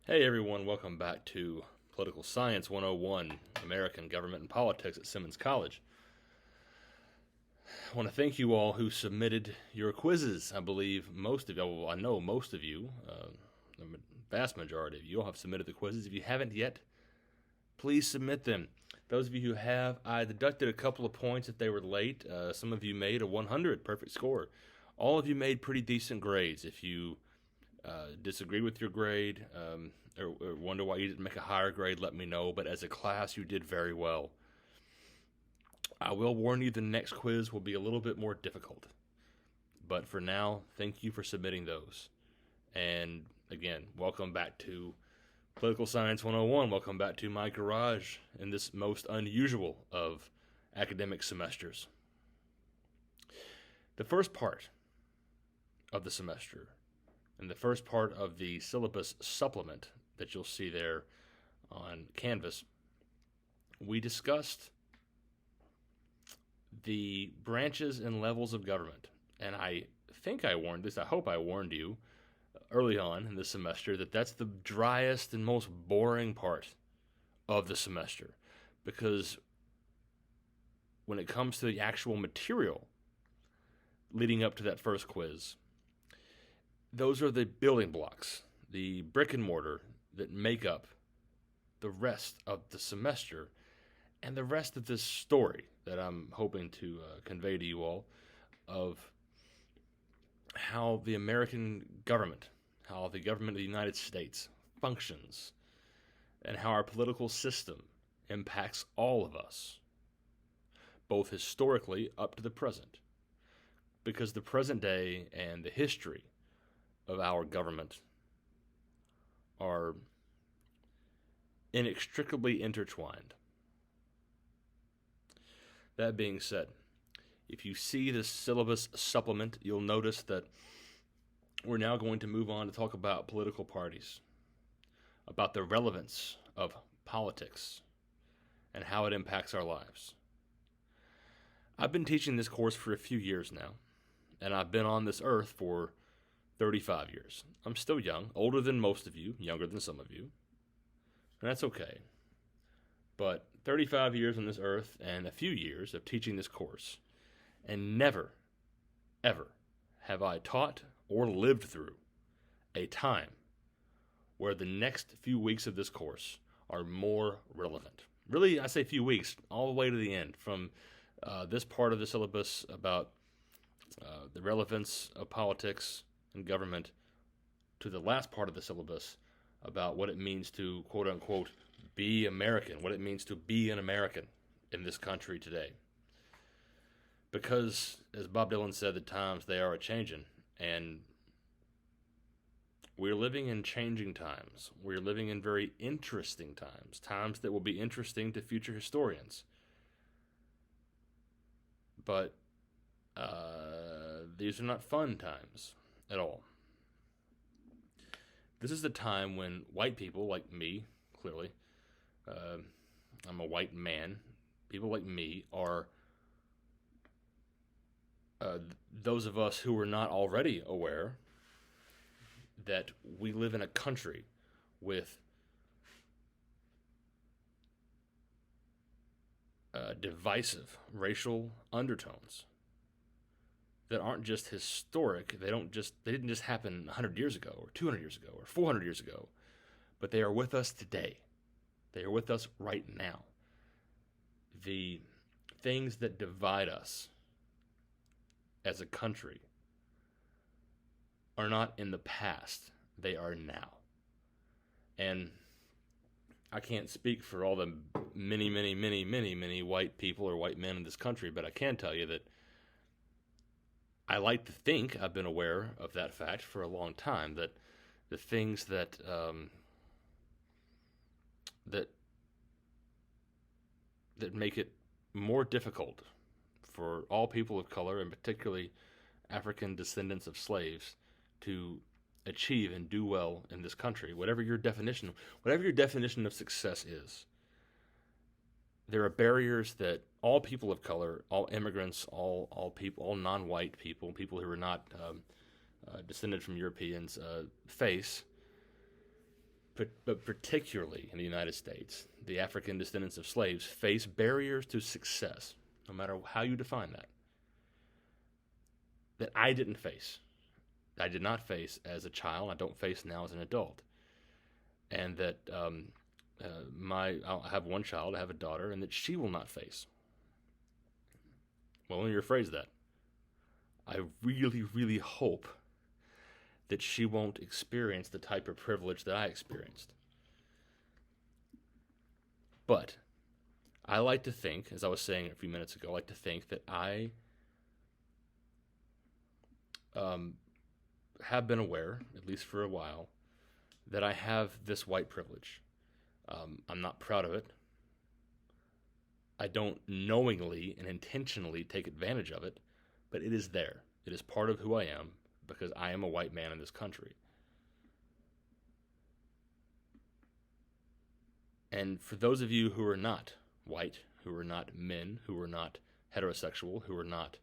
Hey everyone, welcome back to Political Science 101, American Government and Politics at Simmons College. I want to thank you all who submitted your quizzes. I believe most of you, well, I know most of you, the vast majority of you all have submitted the quizzes. If you haven't yet, please submit them. Those of you who have, I deducted a couple of points if they were late. Some of you made a 100 perfect score. All of you made pretty decent grades. If you disagree with your grade or wonder why you didn't make a higher grade, let me know. But as a class, you did very well. I will warn you the next quiz will be a little bit more difficult. But for now, thank you for submitting those. And again, welcome back to Political Science 101. Welcome back to my garage in this most unusual of academic semesters. The first part of the semester and the first part of the syllabus supplement that you'll see there on Canvas, we discussed the branches and levels of government. And I think I warned this, I hope I warned you early on in the semester that that's the driest and most boring part of the semester. Because when it comes to the actual material leading up to that first quiz, those are the building blocks, the brick and mortar that make up the rest of the semester and the rest of this story that I'm hoping to convey to you all of how the American government, how the government of the United States functions, and how our political system impacts all of us, both historically up to the present. Because the present day and the history of our government are inextricably intertwined. That being said, if you see the syllabus supplement, you'll notice that we're now going to move on to talk about political parties, about the relevance of politics, and how it impacts our lives. I've been teaching this course for a few years now, and I've been on this earth for 35 years. I'm still young, older than most of you, younger than some of you, and that's okay. But 35 years on this earth and a few years of teaching this course, and never, ever have I taught or lived through a time where the next few weeks of this course are more relevant. Really, I say few weeks, all the way to the end, from this part of the syllabus about the relevance of politics and government to the last part of the syllabus about what it means to, quote-unquote, be American, what it means to be an American in this country today. Because, as Bob Dylan said, the times they are a-changin', and we're living in changing times. We're living in very interesting times, times that will be interesting to future historians. But these are not fun times at all. This is the time when white people like me, clearly, I'm a white man, people like me are those of us who are not already aware that we live in a country with divisive racial undertones that aren't just historic. They didn't just happen 100 years ago or 200 years ago or 400 years ago, but they are with us today. They are with us right now. The things that divide us as a country are not in the past. They are now. And I can't speak for all the many white people or white men in this country, but I can tell you that I like to think I've been aware of that fact for a long time, that the things that that make it more difficult for all people of color, and particularly African descendants of slaves, to achieve and do well in this country, whatever your definition of success is. There are barriers that all people of color, all immigrants, all people, all non-white people, people who are not descended from Europeans, face, but particularly in the United States, the African descendants of slaves face barriers to success, no matter how you define that I didn't face. I did not face as a child. I don't face now as an adult. And that I have one child, I have a daughter, and that she will not face. Well, let me rephrase that. I really, really hope that she won't experience the type of privilege that I experienced. But I like to think, as I was saying a few minutes ago, I like to think that I have been aware, at least for a while, that I have this white privilege. I'm not proud of it. I don't knowingly and intentionally take advantage of it, but it is there. It is part of who I am because I am a white man in this country. And for those of you who are not white, who are not men, who are not heterosexual, who are not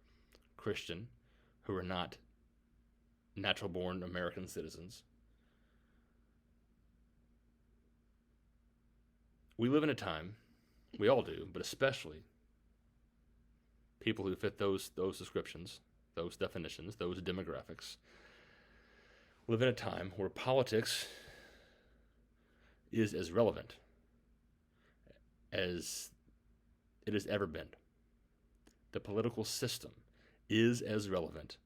Christian, who are not natural-born American citizens, we live in a time, we all do, but especially people who fit those descriptions, those definitions, those demographics, live in a time where politics is as relevant as it has ever been. The political system is as relevant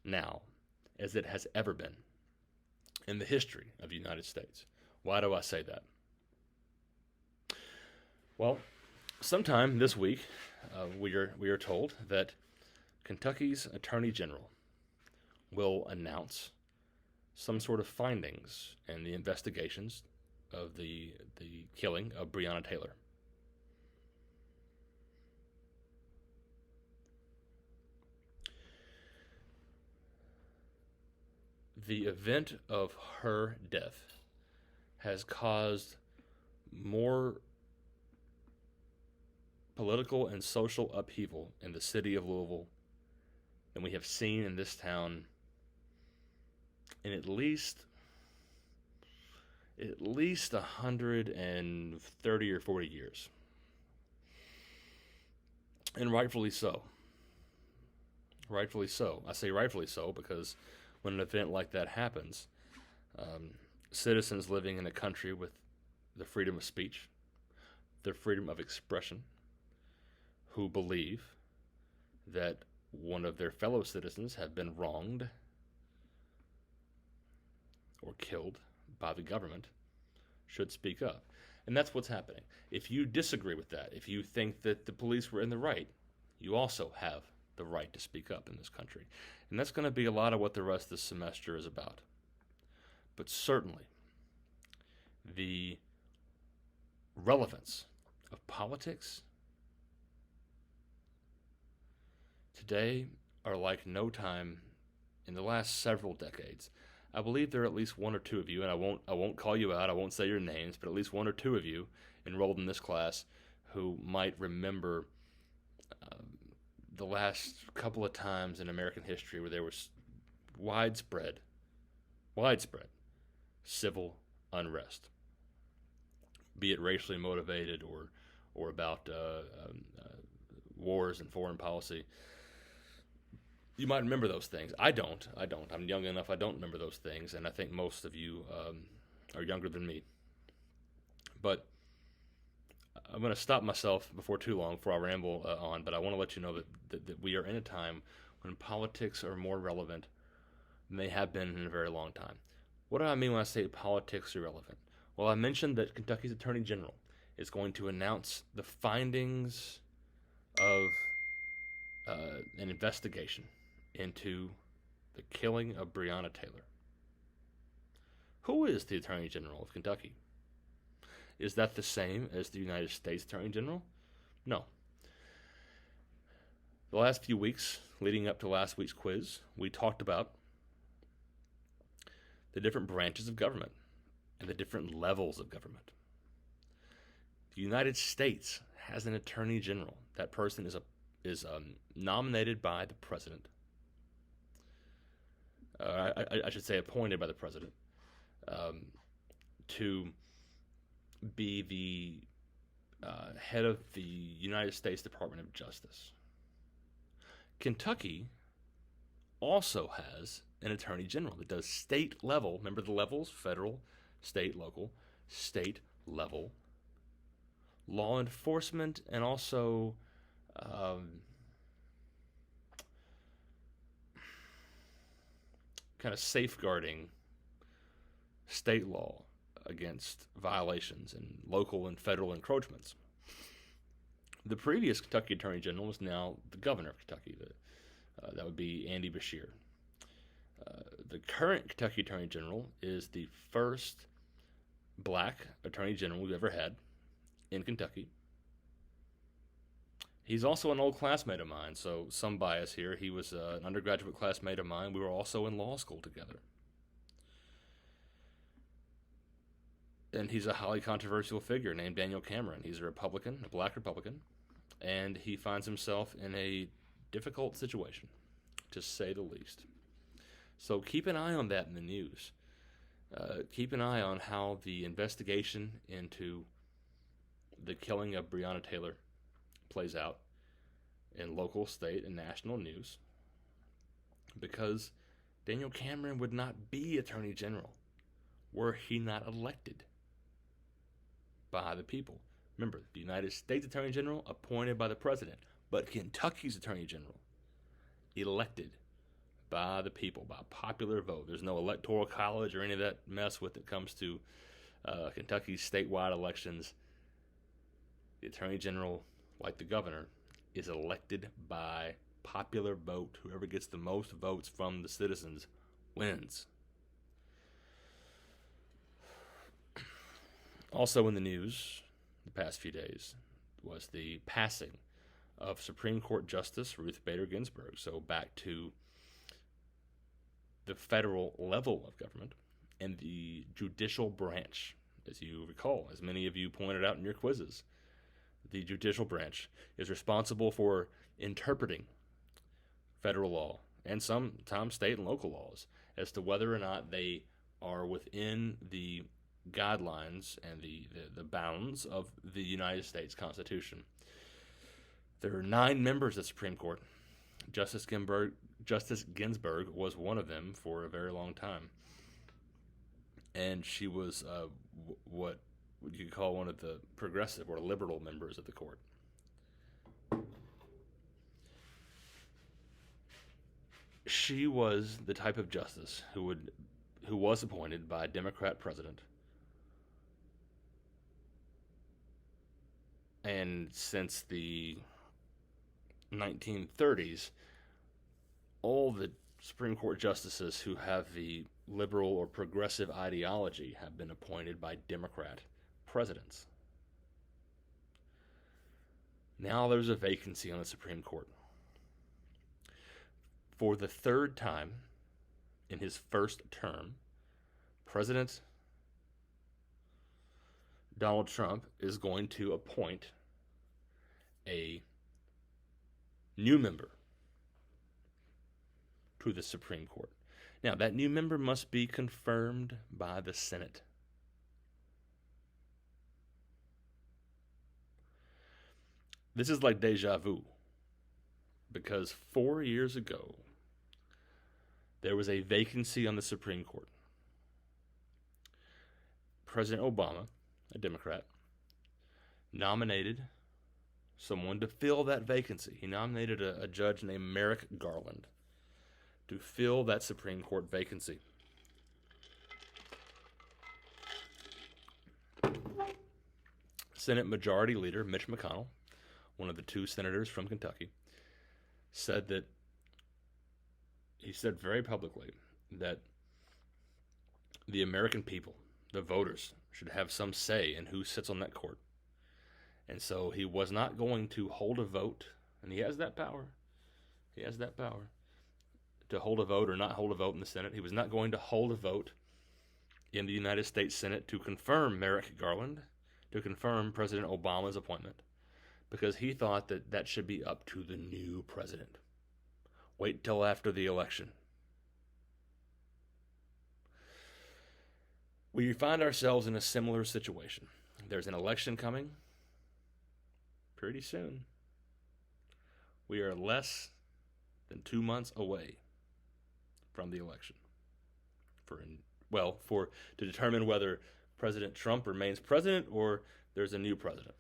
now as it has ever been in the history of the United States. Why do I say that? Well, sometime this week, we are told that Kentucky's Attorney General will announce some sort of findings in the investigations of the killing of Breonna Taylor. The event of her death has caused more political and social upheaval in the city of Louisville than we have seen in this town in at least 130 or 40 years. And rightfully so. Rightfully so. I say rightfully so because when an event like that happens, citizens living in a country with the freedom of speech, the freedom of expression, who believe that one of their fellow citizens have been wronged or killed by the government, should speak up. And that's what's happening. If you disagree with that, if you think that the police were in the right, you also have the right to speak up in this country. And that's going to be a lot of what the rest of this semester is about. But certainly, the relevance of politics today are like no time in the last several decades. I believe there are at least one or two of you, and I won't call you out, I won't say your names, but at least one or two of you enrolled in this class who might remember the last couple of times in American history where there was widespread civil unrest, be it racially motivated or about wars and foreign policy. You might remember those things. I don't. I'm young enough, I don't remember those things, and I think most of you are younger than me. But I'm going to stop myself before too long, before I ramble on, but I want to let you know that we are in a time when politics are more relevant than they have been in a very long time. What do I mean when I say politics are relevant? Well, I mentioned that Kentucky's Attorney General is going to announce the findings of an investigation into the killing of Breonna Taylor. Who is the Attorney General of Kentucky? Is that the same as the United States Attorney General? No. The last few weeks, leading up to last week's quiz, we talked about the different branches of government and the different levels of government. The United States has an Attorney General. That person is nominated by the president. I should say appointed by the president. um, to be the head of the United States Department of Justice. Kentucky also has an attorney general that does state level, remember the levels, federal, state, local, state level law enforcement, and also kind of safeguarding state law against violations and local and federal encroachments. The previous Kentucky Attorney General is now the governor of Kentucky. That would be Andy Beshear. The current Kentucky Attorney General is the first black Attorney General we've ever had in Kentucky. He's also an old classmate of mine, so some bias here. He was an undergraduate classmate of mine. We were also in law school together. And he's a highly controversial figure named Daniel Cameron. He's a Republican, a black Republican, and he finds himself in a difficult situation, to say the least. So keep an eye on that in the news. Keep an eye on how the investigation into the killing of Breonna Taylor plays out in local, state, and national news, because Daniel Cameron would not be Attorney General were he not elected by the people. Remember, the United States Attorney General appointed by the President, but Kentucky's Attorney General elected by the people, by popular vote. There's no electoral college or any of that mess when it comes to Kentucky's statewide elections. The Attorney General, like the governor, is elected by popular vote. Whoever gets the most votes from the citizens wins. Also in the news the past few days was the passing of Supreme Court Justice Ruth Bader Ginsburg. So back to the federal level of government and the judicial branch. As you recall, as many of you pointed out in your quizzes, the judicial branch is responsible for interpreting federal law and sometimes state and local laws as to whether or not they are within the guidelines and the bounds of the United States Constitution. There are 9 members of the Supreme Court. Justice Ginsburg was one of them for a very long time. And she was what you could call one of the progressive or liberal members of the court. She was the type of justice who was appointed by a Democrat president. And since the 1930s, all the Supreme Court justices who have the liberal or progressive ideology have been appointed by Democrat presidents. Now there's a vacancy on the Supreme Court. For the 3rd time in his first term, President Donald Trump is going to appoint a new member to the Supreme Court. Now, that new member must be confirmed by the Senate. This is like deja vu, because 4 years ago, there was a vacancy on the Supreme Court. President Obama, a Democrat, nominated someone to fill that vacancy. He nominated a judge named Merrick Garland to fill that Supreme Court vacancy. Senate Majority Leader Mitch McConnell, one of the 2 senators from Kentucky, said very publicly that the American people, the voters, should have some say in who sits on that court. And so he was not going to hold a vote, and he has that power. He has that power to hold a vote or not hold a vote in the Senate. He was not going to hold a vote in the United States Senate to confirm Merrick Garland, to confirm President Obama's appointment, because he thought that should be up to the new president. Wait till after the election. We find ourselves in a similar situation. There's an election coming pretty soon. We are less than 2 months away from the election. To determine whether President Trump remains president or there's a new president.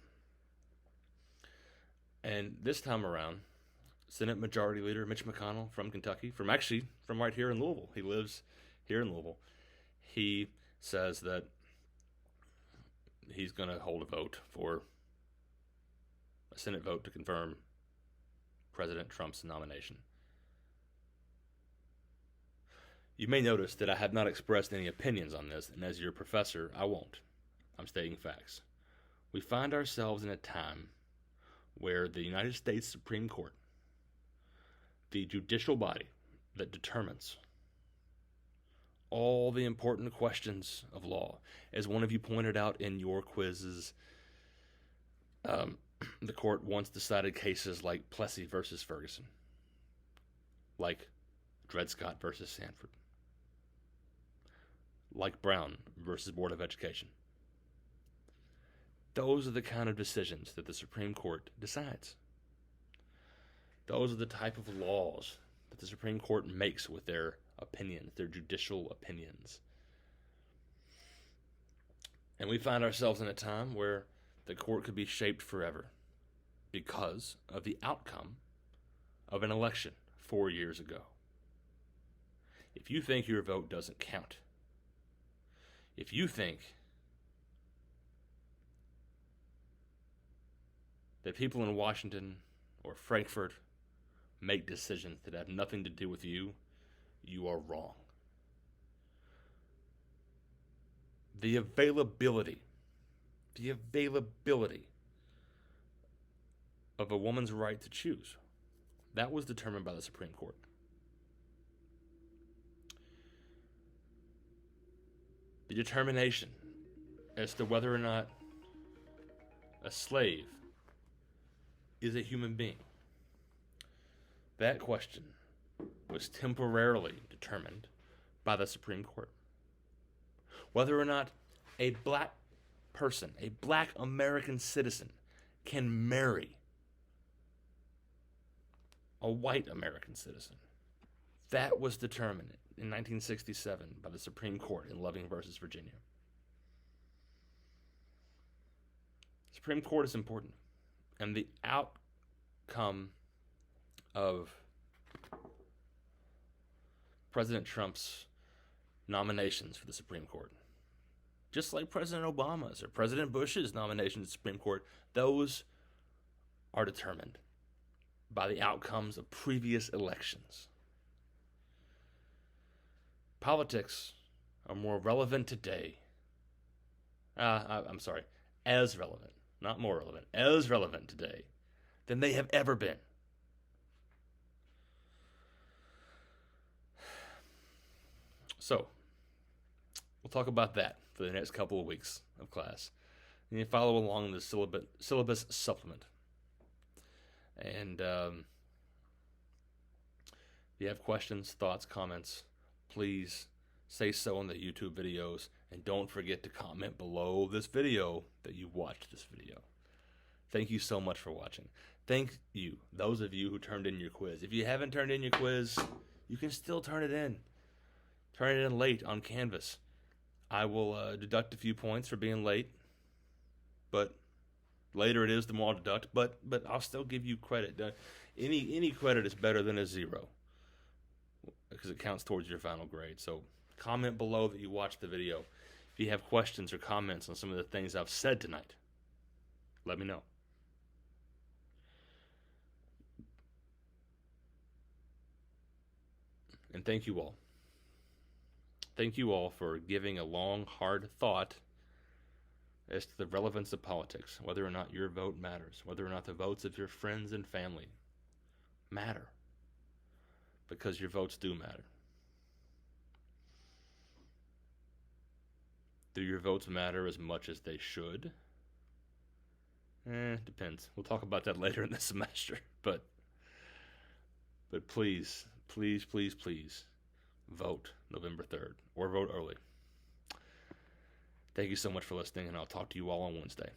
And this time around, Senate Majority Leader Mitch McConnell from Kentucky, from right here in Louisville. He lives here in Louisville. He says that he's going to hold a vote for a Senate vote to confirm President Trump's nomination. You may notice that I have not expressed any opinions on this, and as your professor, I won't. I'm stating facts. We find ourselves in a time where the United States Supreme Court, the judicial body that determines all the important questions of law, as one of you pointed out in your quizzes, the court once decided cases like Plessy versus Ferguson, like Dred Scott versus Sanford, like Brown versus Board of Education. Those are the kind of decisions that the Supreme Court decides. Those are the type of laws that the Supreme Court makes with their opinions, their judicial opinions. And we find ourselves in a time where the court could be shaped forever because of the outcome of an election 4 years ago. If you think your vote doesn't count, if you think that people in Washington or Frankfurt make decisions that have nothing to do with you, you are wrong. The availability of a woman's right to choose, that was determined by the Supreme Court. The determination as to whether or not a slave is a human being, that question was temporarily determined by the Supreme Court. Whether or not a black person, a black American citizen, can marry a white American citizen, that was determined in 1967 by the Supreme Court in Loving versus Virginia. The Supreme Court is important, and the outcome of President Trump's nominations for the Supreme Court, just like President Obama's or President Bush's nominations to the Supreme Court, those are determined by the outcomes of previous elections. Politics are more relevant today. As relevant, not more relevant, as relevant today than they have ever been. So, we'll talk about that for the next couple of weeks of class. And you follow along the syllabus supplement. And if you have questions, thoughts, comments, please say so in the YouTube videos. And don't forget to comment below this video that you watched this video. Thank you so much for watching. Thank you, those of you who turned in your quiz. If you haven't turned in your quiz, you can still turn it in. Turn it in late on Canvas. I will deduct a few points for being late, but later it is, the more I'll deduct. But I'll still give you credit. Any credit is better than a 0 because it counts towards your final grade. So comment below that you watched the video. If you have questions or comments on some of the things I've said tonight, let me know. And thank you all. Thank you all for giving a long, hard thought as to the relevance of politics, whether or not your vote matters, whether or not the votes of your friends and family matter, because your votes do matter. Do your votes matter as much as they should? Depends. We'll talk about that later in the semester. But please, please, please, please vote November 3rd or vote early. Thank you so much for listening, and I'll talk to you all on Wednesday.